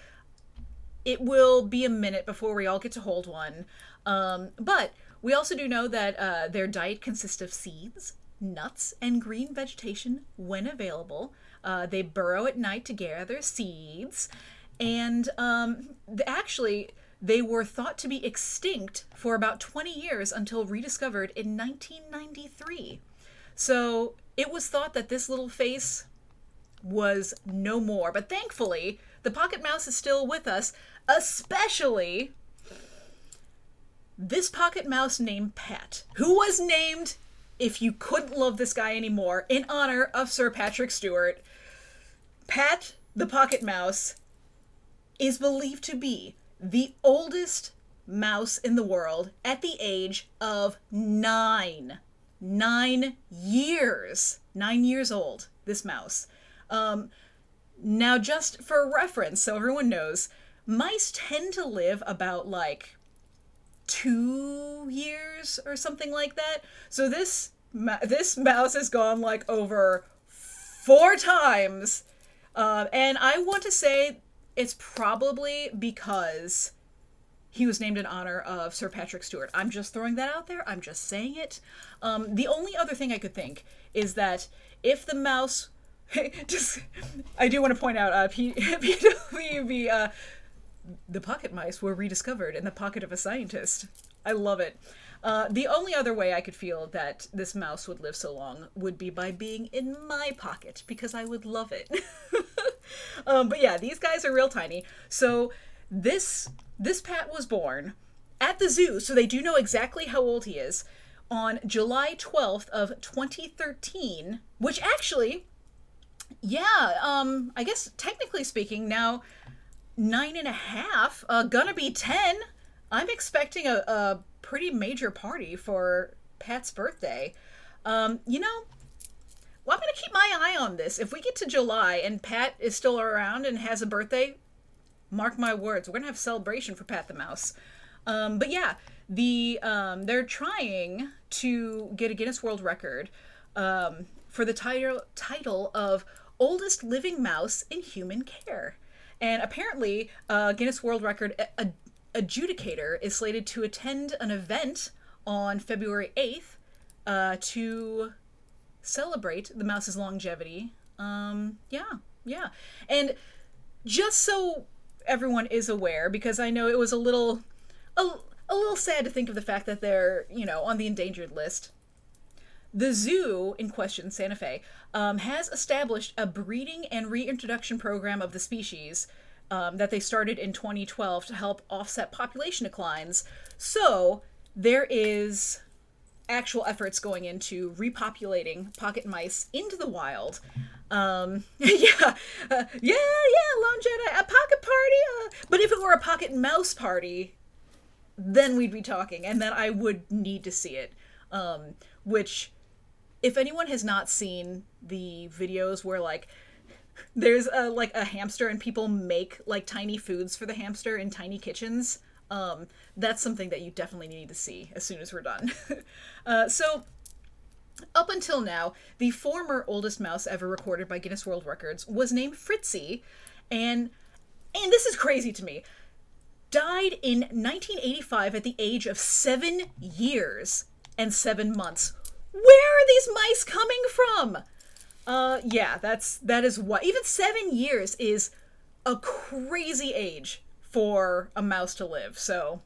it will be a minute before we all get to hold one. But we also do know that their diet consists of seeds, nuts, and green vegetation when available. They burrow at night to gather seeds. And actually, they were thought to be extinct for about 20 years until rediscovered in 1993. So it was thought that this little face was no more. But thankfully, the pocket mouse is still with us, especially this pocket mouse named Pat, who was named, if you couldn't love this guy anymore, in honor of Sir Patrick Stewart. Pat, the pocket mouse, is believed to be the oldest mouse in the world at the age of 9. 9 years. 9 years old, this mouse. Now, just for reference, so everyone knows, mice tend to live about like 2 years or something like that. So this mouse has gone like over 4 times. And I want to say it's probably because he was named in honor of Sir Patrick Stewart. I'm just throwing that out there. I'm just saying it. The only other thing I could think is that if the mouse... I do want to point out, PWB, the pocket mice were rediscovered in the pocket of a scientist. I love it. The only other way I could feel that this mouse would live so long would be by being in my pocket, because I would love it. But yeah, these guys are real tiny. So this Pat was born at the zoo, so they do know exactly how old he is, on July 12th of 2013, which actually, yeah, I guess technically speaking, now 9.5, gonna be 10. I'm expecting a pretty major party for Pat's birthday. You know, well, I'm gonna keep my eye on this. If we get to July and Pat is still around and has a birthday, mark my words, we're gonna have a celebration for Pat the Mouse. But yeah, they're trying to get a Guinness World Record for the title of oldest living mouse in human care. And apparently, Guinness World Record adjudicator is slated to attend an event on February 8th to celebrate the mouse's longevity. Yeah. And just so everyone is aware, because I know it was a little a little sad to think of the fact that they're, on the endangered list. The zoo in question, Santa Fe, has established a breeding and reintroduction program of the species that they started in 2012 to help offset population declines. So there is actual efforts going into repopulating pocket mice into the wild. Lone Jedi, a pocket party. But if it were a pocket mouse party, then we'd be talking, and then I would need to see it. Which, if anyone has not seen the videos where like there's a hamster and people make like tiny foods for the hamster in tiny kitchens, that's something that you definitely need to see as soon as we're done. So up until now, the former oldest mouse ever recorded by Guinness World Records was named Fritzy, and this is crazy to me, died in 1985 at the age of 7 years and 7 months. Where are these mice coming from? That is what, even 7 years is a crazy age for a mouse to live. So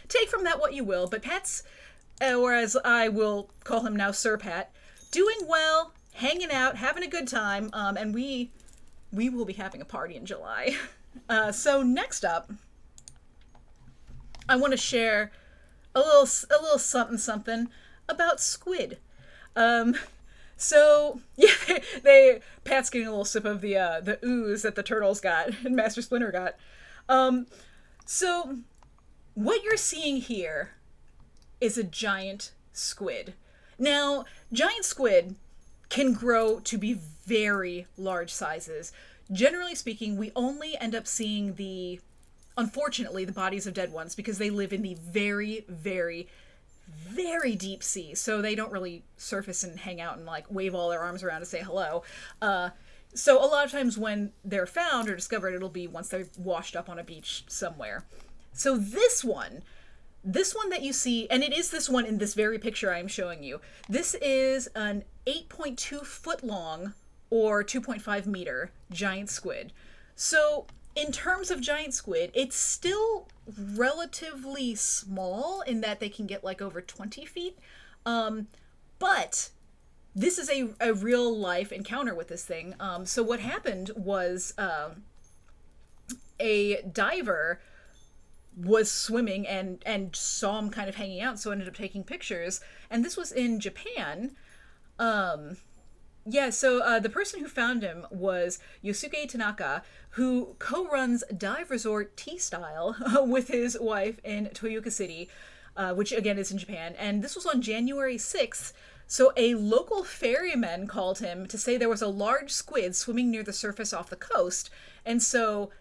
take from that what you will, but Pat's, or as I will call him now, Sir Pat, doing well, hanging out, having a good time, and we will be having a party in July. So next up, I want to share a little something about squid. So yeah, Pat's getting a little sip of the ooze that the turtles got and Master Splinter got. So what you're seeing here is a giant squid. Now, giant squid can grow to be very large sizes. Generally speaking, we only end up seeing unfortunately, the bodies of dead ones because they live in the very, very, very deep sea. So they don't really surface and hang out and like wave all their arms around to say hello. So a lot of times when they're found or discovered, it'll be once they're washed up on a beach somewhere. So this one that you see, and it is this one in this very picture I'm showing you, this is an 8.2 foot long or 2.5 meter giant squid. So in terms of giant squid, it's still relatively small in that they can get like over 20 feet. But this is a real life encounter with this thing. So what happened was a diver was swimming and saw him kind of hanging out, so ended up taking pictures. And this was in Japan. The person who found him was Yosuke Tanaka, who co-runs Dive Resort T-Style with his wife in Toyooka City, which again is in Japan. And this was on January 6th. So a local ferryman called him to say there was a large squid swimming near the surface off the coast. And so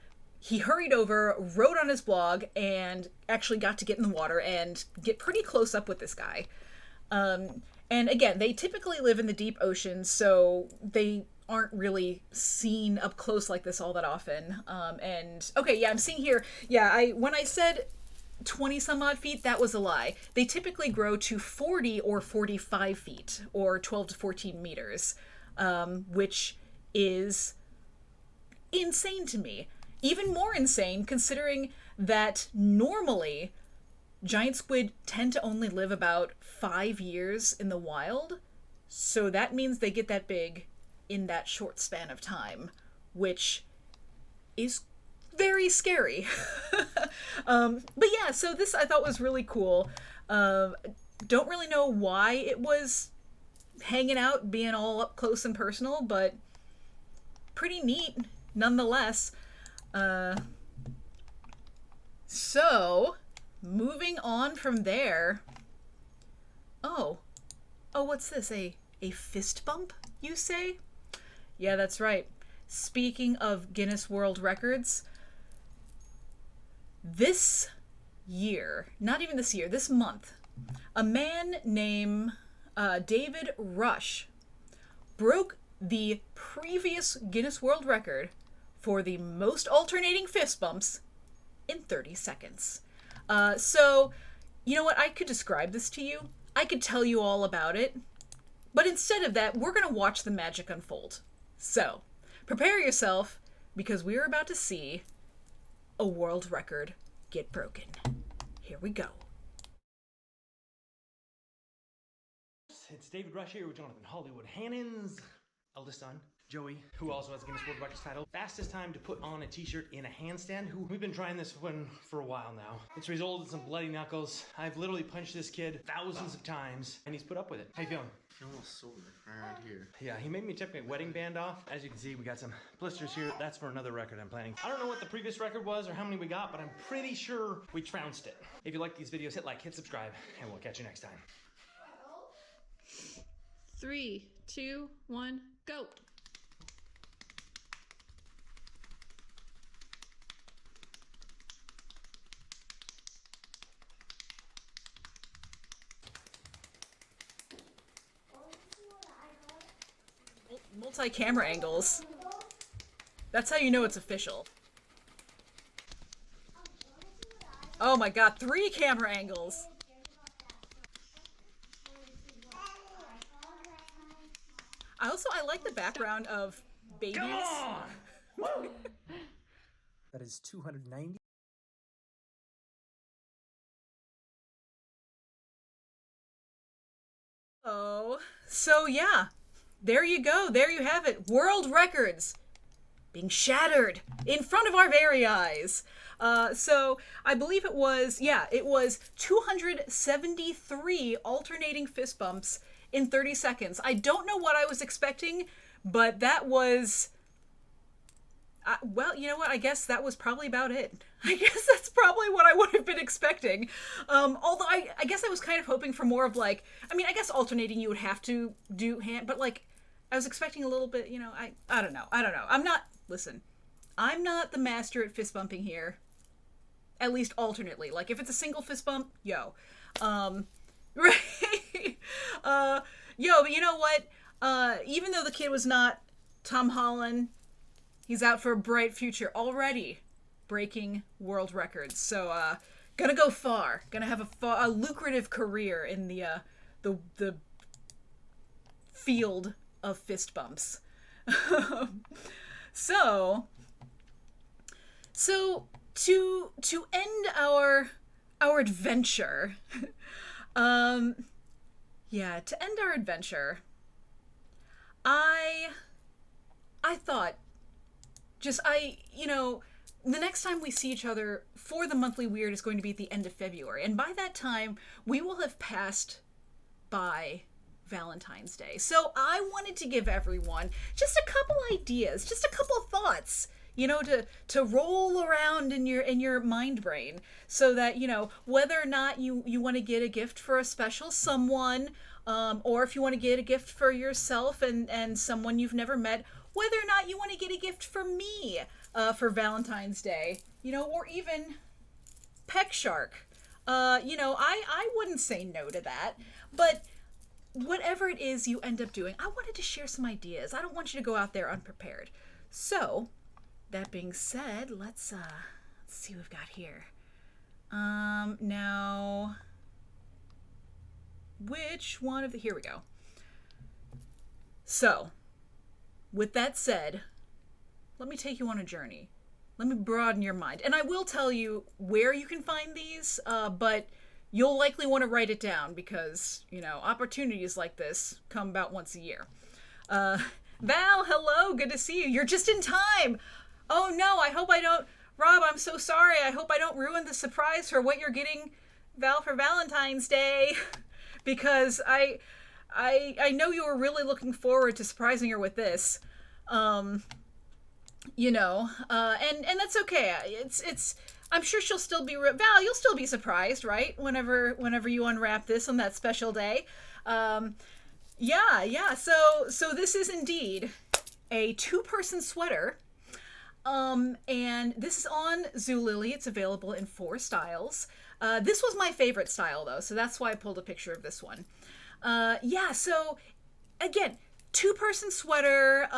he hurried over, wrote on his blog, and actually got to get in the water and get pretty close up with this guy. And again, they typically live in the deep ocean, so they aren't really seen up close like this all that often. I'm seeing here, when I said 20 some odd feet, that was a lie. They typically grow to 40 or 45 feet, or 12 to 14 meters, which is insane to me. Even more insane considering that normally giant squid tend to only live about 5 years in the wild. So that means they get that big in that short span of time, which is very scary. So this I thought was really cool. Don't really know why it was hanging out, being all up close and personal, but pretty neat nonetheless. So moving on from there. Oh, what's this? A fist bump, you say? Yeah, that's right. Speaking of Guinness World Records, this month, a man named David Rush broke the previous Guinness World Record for the most alternating fist bumps in 30 seconds. So, you know what? I could describe this to you. I could tell you all about it. But instead of that, we're going to watch the magic unfold. So, prepare yourself, because we're about to see a world record get broken. Here we go. It's David Rush here with Jonathan Hollywood Hannon's eldest son, Joey, who also has a Guinness World Records title. Fastest time to put on a t-shirt in a handstand. We've been trying this one for a while now. It's resulted in some bloody knuckles. I've literally punched this kid thousands of times, and he's put up with it. How you feeling? I feel almost sore right here. Yeah, he made me take my wedding band off. As you can see, we got some blisters here. That's for another record I'm planning. I don't know what the previous record was or how many we got, but I'm pretty sure we trounced it. If you like these videos, hit like, hit subscribe, and we'll catch you next time. 3, 2, 1, go. Multi-camera angles. That's how you know it's official. Oh my god, 3 camera angles. I like the background of babies. Come on! That is 290. Oh, so yeah, there you go. There you have it. World records being shattered in front of our very eyes. So I believe it was 273 alternating fist bumps in 30 seconds. I don't know what I was expecting, but that was... well, you know what? I guess that was probably about it. I guess that's probably what I would have been expecting. Although I guess I was kind of hoping for more of like... I mean, I guess alternating you would have to do hand... But like, I was expecting a little bit, you know, I don't know. I'm not... Listen, I'm not the master at fist bumping here. At least alternately. Like, if it's a single fist bump, yo. Right? But you know what? Even though the kid was not Tom Holland, he's out for a bright future already, breaking world records. So, gonna go far. Gonna have a lucrative career in the field of fist bumps. So to end our adventure, to end our adventure, I thought, the next time we see each other for the monthly weird is going to be at the end of February, and by that time we will have passed by Valentine's Day. So I wanted to give everyone just a couple ideas, just a couple thoughts, to roll around in your mind brain, so that, whether or not you want to get a gift for a special someone, or if you want to get a gift for yourself and someone you've never met, whether or not you want to get a gift for me for Valentine's Day, or even Peck Shark. I wouldn't say no to that, but whatever it is you end up doing, I wanted to share some ideas. I don't want you to go out there unprepared. So, that being said, let's see what we've got here. Now, which one of the... Here we go. So, with that said, let me take you on a journey. Let me broaden your mind. And I will tell you where you can find these, but you'll likely want to write it down because, opportunities like this come about once a year. Val, hello, good to see you. You're just in time. Oh no, I hope I don't... Rob, I'm so sorry. I hope I don't ruin the surprise for what you're getting Val for Valentine's Day. Because I know you were really looking forward to surprising her with this. And that's okay. It's I'm sure she'll still be... Val, you'll still be surprised, right? Whenever you unwrap this on that special day. So this is indeed a 2-person sweater. And this is on Zulily. It's available in 4 styles. This was my favorite style, though, so that's why I pulled a picture of this one. So, again, 2-person sweater.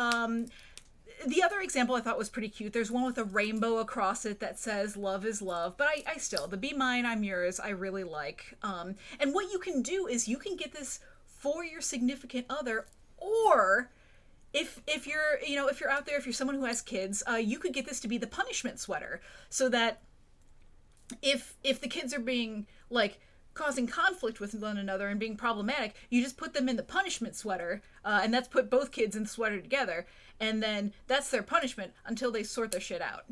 The other example I thought was pretty cute. There's one with a rainbow across it that says, love is love. But I still, the Be Mine, I'm Yours, I really like. And what you can do is you can get this for your significant other, or... If you're out there, if you're someone who has kids, you could get this to be the punishment sweater, so that if the kids are being like causing conflict with one another and being problematic, you just put them in the punishment sweater, and that's put both kids in the sweater together, and then that's their punishment until they sort their shit out.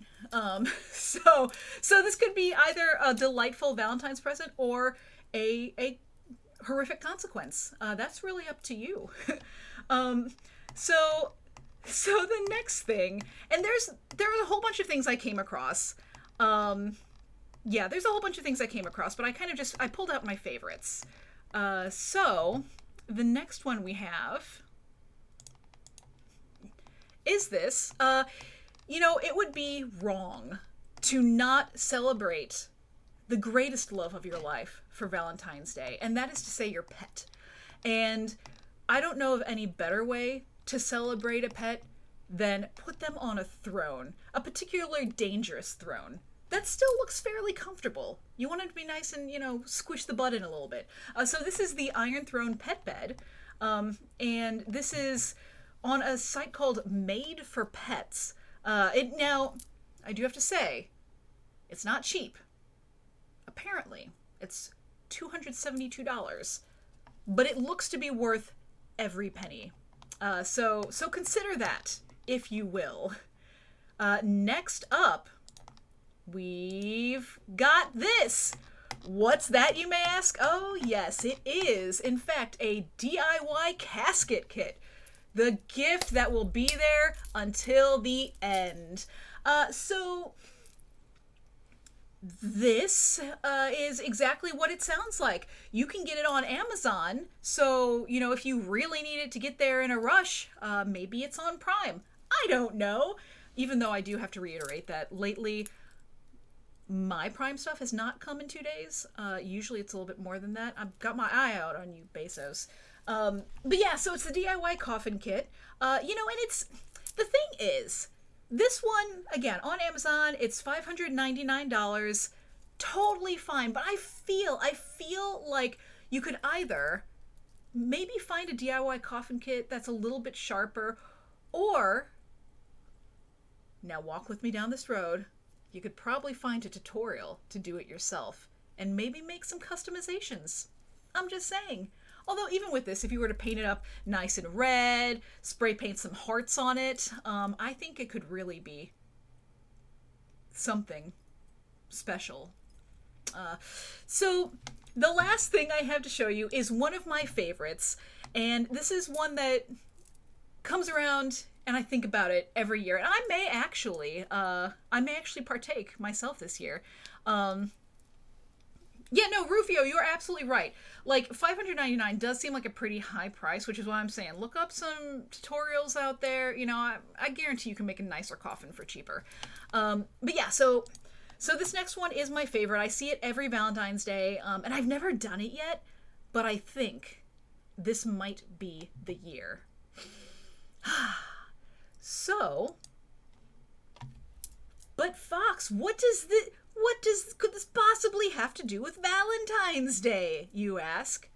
So this could be either a delightful Valentine's present or a horrific consequence. That's really up to you. So the next thing, and there are a whole bunch of things I came across. Yeah, there's a whole bunch of things I came across, but I pulled out my favorites. So the next one we have is this. It would be wrong to not celebrate the greatest love of your life for Valentine's Day, and that is to say your pet. And I don't know of any better way to celebrate a pet than put them on a throne, a particularly dangerous throne. That still looks fairly comfortable. You want it to be nice and, squish the butt in a little bit. So this is the Iron Throne Pet Bed. And this is on a site called Made for Pets. Now, I do have to say, it's not cheap. Apparently, it's $272. But it looks to be worth every penny. So consider that, if you will. Next up, we've got this. What's that, you may ask? Oh, yes, it is, in fact, a DIY casket kit. The gift that will be there until the end. So this is exactly what it sounds like. You can get it on Amazon. So, if you really need it to get there in a rush, maybe it's on Prime. I don't know. Even though I do have to reiterate that lately, my Prime stuff has not come in 2 days. Usually it's a little bit more than that. I've got my eye out on you, Bezos. But yeah, so it's the DIY coffin kit. And the thing is, this one, again, on Amazon, it's $599. Totally fine. But I feel like you could either maybe find a DIY coffin kit that's a little bit sharper, or, now walk with me down this road, you could probably find a tutorial to do it yourself and maybe make some customizations. I'm just saying. Although even with this, if you were to paint it up nice and red, spray paint some hearts on it, I think it could really be something special. So the last thing I have to show you is one of my favorites, and this is one that comes around and I think about it every year, and I may actually partake myself this year. Yeah, no, Rufio, you're absolutely right. Like, $599 does seem like a pretty high price, which is why I'm saying look up some tutorials out there. I guarantee you can make a nicer coffin for cheaper. But yeah, so this next one is my favorite. I see it every Valentine's Day, and I've never done it yet, but I think this might be the year. So, but Fox, could this possibly have to do with Valentine's Day, you ask?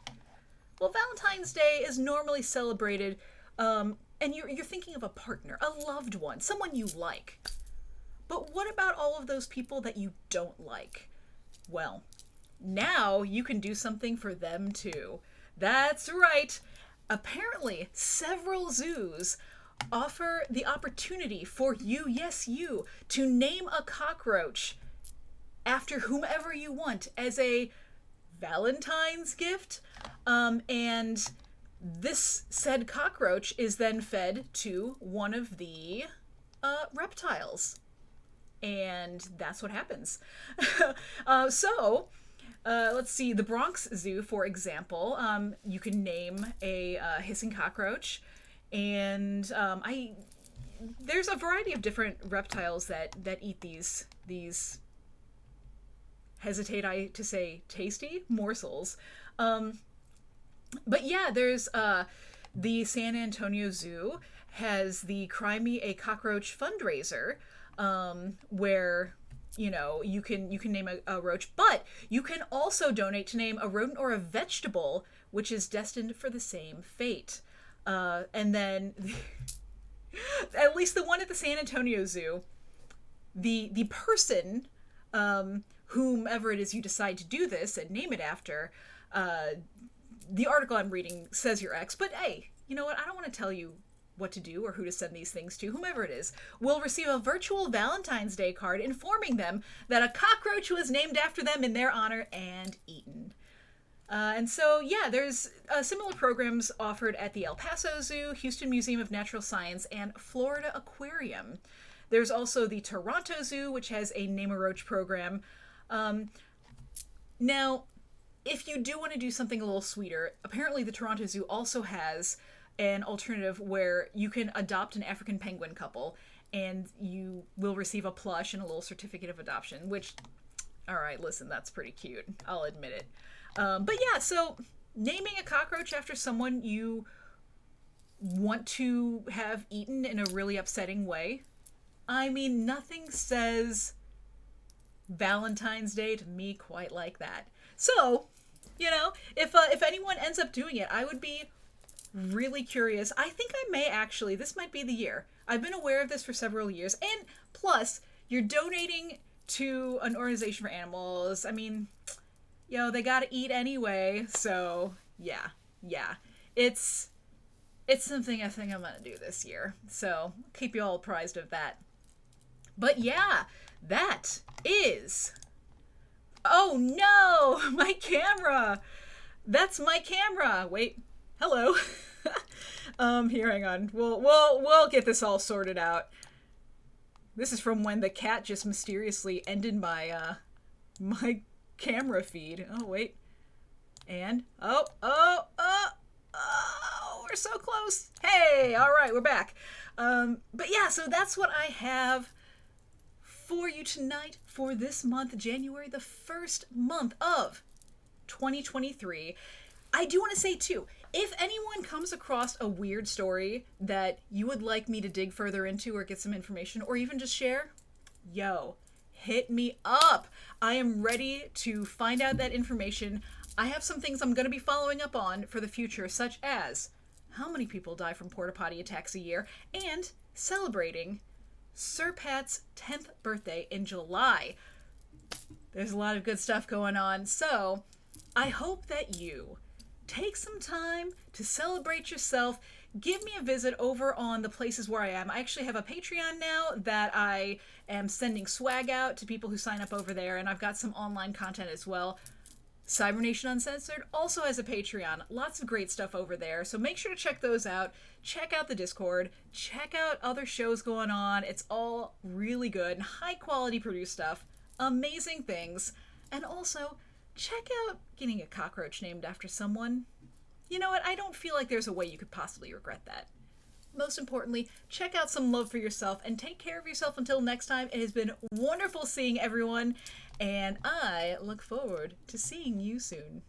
Well, Valentine's Day is normally celebrated, and you're thinking of a partner, a loved one, someone you like. But what about all of those people that you don't like? Well, now you can do something for them too. That's right. Apparently, several zoos offer the opportunity for you, yes you, to name a cockroach after whomever you want as a Valentine's gift. And this said cockroach is then fed to one of the reptiles. And that's what happens. Let's see, the Bronx Zoo, for example, you can name a hissing cockroach. And there's a variety of different reptiles that eat these hesitate I to say tasty morsels. But yeah, there's the San Antonio Zoo has the Cry Me a Cockroach fundraiser, where you can name a roach, but you can also donate to name a rodent or a vegetable which is destined for the same fate. And then at least the one at the San Antonio Zoo, the person whomever it is you decide to do this and name it after, the article I'm reading says your ex, but hey, you know what? I don't want to tell you what to do or who to send these things to. Whomever it is will receive a virtual Valentine's Day card informing them that a cockroach was named after them in their honor and eaten. And so, yeah, there's similar programs offered at the El Paso Zoo, Houston Museum of Natural Science, and Florida Aquarium. There's also the Toronto Zoo, which has a Name a Roach program. Now, if you do want to do something a little sweeter, apparently the Toronto Zoo also has an alternative where you can adopt an African penguin couple and you will receive a plush and a little certificate of adoption, which, all right, listen, that's pretty cute. I'll admit it. But yeah, so naming a cockroach after someone you want to have eaten in a really upsetting way, I mean, nothing says Valentine's Day to me quite like that. So, you know, if anyone ends up doing it, I would be really curious. I think I may actually, this might be the year. I've been aware of this for several years. And plus, you're donating to an organization for animals. I mean, they gotta eat anyway. So, yeah. It's something I think I'm gonna do this year. So, keep you all apprised of that. But yeah, that is... Oh no! My camera! That's my camera! Wait, hello. Here, hang on. We'll get this all sorted out. This is from when the cat just mysteriously ended my my camera feed. Oh wait. And oh, we're so close. Hey, all right, we're back. But yeah, so that's what I have for you tonight for this month, January, the first month of 2023. I do want to say too, if anyone comes across a weird story that you would like me to dig further into or get some information or even just share, hit me up. I am ready to find out that information. I have some things I'm going to be following up on for the future, such as how many people die from porta potty attacks a year and celebrating Sir Pat's 10th birthday in July. There's a lot of good stuff going on, so I hope that you take some time to celebrate yourself. Give me a visit over on the places where I am. I actually have a Patreon now that I am sending swag out to people who sign up over there, and I've got some online content as well. Cybernation Uncensored also has a Patreon. Lots of great stuff over there, so make sure to check those out. Check out the Discord. Check out other shows going on. It's all really good, high quality produced stuff, amazing things. And also, check out getting a cockroach named after someone. You know what? I don't feel like there's a way you could possibly regret that. Most importantly, check out some love for yourself and take care of yourself until next time. It has been wonderful seeing everyone, and I look forward to seeing you soon.